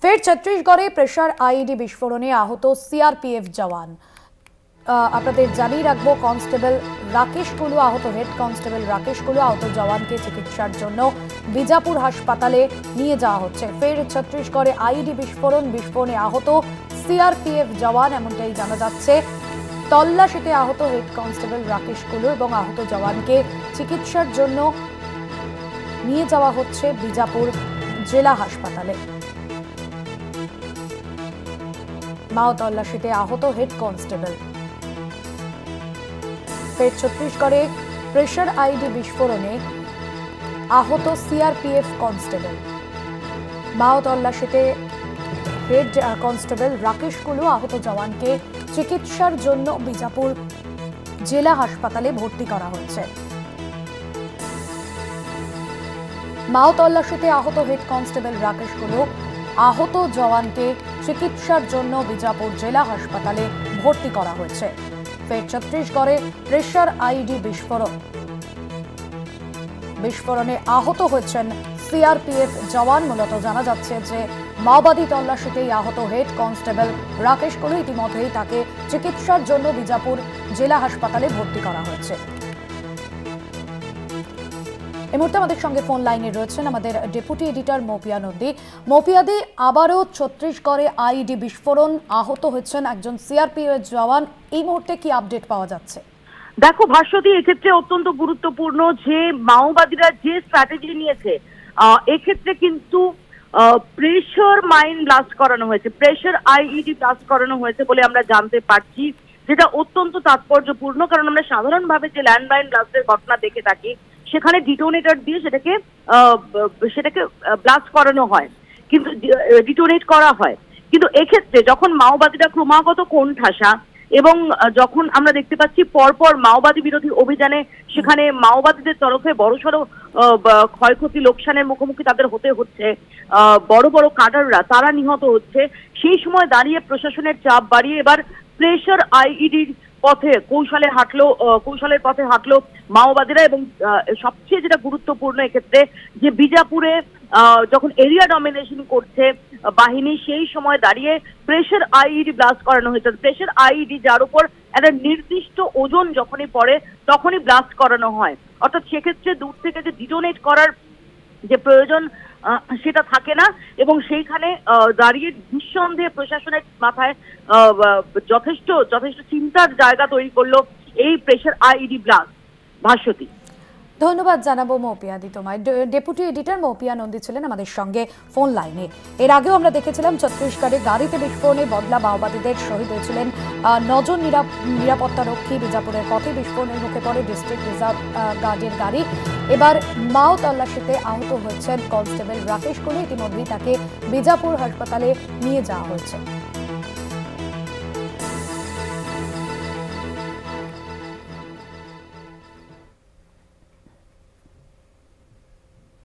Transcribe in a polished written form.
ফের ছত্তিশগড়ে pressure IED বিস্ফোরণে আহত সিআরপিএফ জওয়ান। আপনাদের জানিয়ে রাখবো, কনস্টেবল রাকেশ কুলু আহত, হেড কনস্টেবল রাকেশ কুলু আহত জওয়ানকে চিকিৎসার জন্য বিজাপুর হাসপাতালে নিয়ে যাওয়া হচ্ছে। ফের ছত্তিশগড়ে আইইডি বিস্ফোরণে আহত সিআরপিএফ জওয়ান, এমনটাই জানা যাচ্ছে। তল্লাশিতে আহত হেড কনস্টেবল রাকেশ কুলু এবং আহত জওয়ানকে চিকিৎসার জন্য নিয়ে যাওয়া হচ্ছে বিজাপুর জেলা হাসপাতালে। মাও তল্লাশিতে আহত হেড কনস্টেবল। ফের ছত্তিশগড়ে প্রেসার আইডি বিস্ফোরণে আহত সিআরপিএফ কনস্টেবল। মাও তল্লাশিতে হেড কনস্টেবল রাকেশ কুলু আহত জওয়ানকে চিকিৎসার জন্য বিজাপুর জেলা হাসপাতালে ভর্তি করা হয়েছে। মাও তল্লাশিতে আহত হেড কনস্টেবল রাকেশ কুলু আহত জওয়ানকে চিকিৎসার জন্য বিজাপুর জেলা হাসপাতালে ভর্তি করা হয়েছে। ফের ছত্তিশগড়ে প্রেসার আইডি বিস্ফোরণে আহত হয়েছেন সিআরপিএফ জওয়ান। মূলত জানা যাচ্ছে যে মাওবাদী তল্লাশিতেই আহত হেড কনস্টেবল রাকেশ কুলু, ইতিমধ্যেই তাকে চিকিৎসার জন্য বিজাপুর জেলা হাসপাতালে ভর্তি করা হয়েছে। এই মুহূর্তে আমাদের সঙ্গে ফোন লাইনে রয়েছেন আমাদের ডেপুটি এডিটর মৌপিয়া নন্দী। মৌপিয়াদি, আবারও ছত্তিশগড়ে আইইডি বিস্ফোরণ, আহত হচ্ছেন একজন সিআরপিএফ জওয়ান। এই মুহূর্তে কি আপডেট পাওয়া যাচ্ছে? দেখো ভাস্বতী, এক্ষেত্রে অত্যন্ত গুরুত্বপূর্ণ যে মাওবাদীরা যে স্ট্র্যাটেজি নিয়েছে, এক্ষেত্রে কিন্তু প্রেসার মাইন ব্লাস্ট করানো হয়েছে, প্রেসার আইইডি ব্লাস্ট করানো হয়েছে বলে আমরা জানতে পারছি, যেটা অত্যন্ত তাৎপর্যপূর্ণ। কারণ আমরা সাধারণভাবে যে ল্যান্ডমাইন ব্লাস্টের ঘটনা দেখে থাকি, সেখানে ডিটোনেটর দিয়ে সেটাকে ব্লাস্ট করানো হয়, কিন্তু ডিটোনেট করা হয়। কিন্তু এক্ষেত্রে যখন মাওবাদীরা ক্রমাগত কোণঠাসা এবং যখন আমরা দেখতে পাচ্ছি পরপর মাওবাদী বিরোধী অভিযানে সেখানে মাওবাদীদের তরফে বড়সড় ক্ষয়ক্ষতি, লোকসানের মুখোমুখি তাদের হতে হচ্ছে, বড় বড় কাডাররা তারা নিহত হচ্ছে, সেই সময় দাঁড়িয়ে প্রশাসনের চাপ বাড়িয়ে এবার প্রেসার আইইডির পথে কৌশলের পথে হাঁটলো মাওবাদীরা। এবং সবচেয়ে যেটা গুরুত্বপূর্ণ এক্ষেত্রে, যে বিজাপুরে যখন এরিয়া ডমিনেশন করছে বাহিনী, সেই সময় দাঁড়িয়ে প্রেসার আইইডি ব্লাস্ট করানো হয়েছে। প্রেসার আইইডি যার উপর একটা নির্দিষ্ট ওজন যখনই পড়ে তখনই ব্লাস্ট করানো হয়, অর্থাৎ সেক্ষেত্রে দূর থেকে যে ডিটোনেট করার যে প্রয়োজন সেটা থাকে না। এবং সেইখানে দাঁড়িয়ে নিঃসন্দেহে প্রশাসনের মাথায় যথেষ্ট চিন্তার জায়গা তৈরি করলো এই প্রেসার আইইডি ব্লাস্ট। ভাস্বতী, ধন্যবাদ জানাবো মৌপিয়াদি তোমায়। ডেপুটি এডিটর মৌপিয়া নন্দী ছিলেন আমাদের সঙ্গে ফোন লাইনে। এর আগেও আমরা দেখেছিলাম ছত্তিশগড়ে গাড়িতে বিস্ফোরণে বদলা মাওবাদীদের শহীদ হয়েছিলেন 9 জন নিরাপত্তা রক্ষী। বিজাপুরের পথে বিস্ফোরণের মুখে পড়ে ডিস্ট্রিক্ট রিজার্ভ গার্ডের গাড়ি। এবার মাও তল্লাশিতে আহত হয়েছেন কনস্টেবল রাকেশ কুলু, ইতিমধ্যেই তাকে বিজাপুর হাসপাতালে নিয়ে যাওয়া হয়েছে।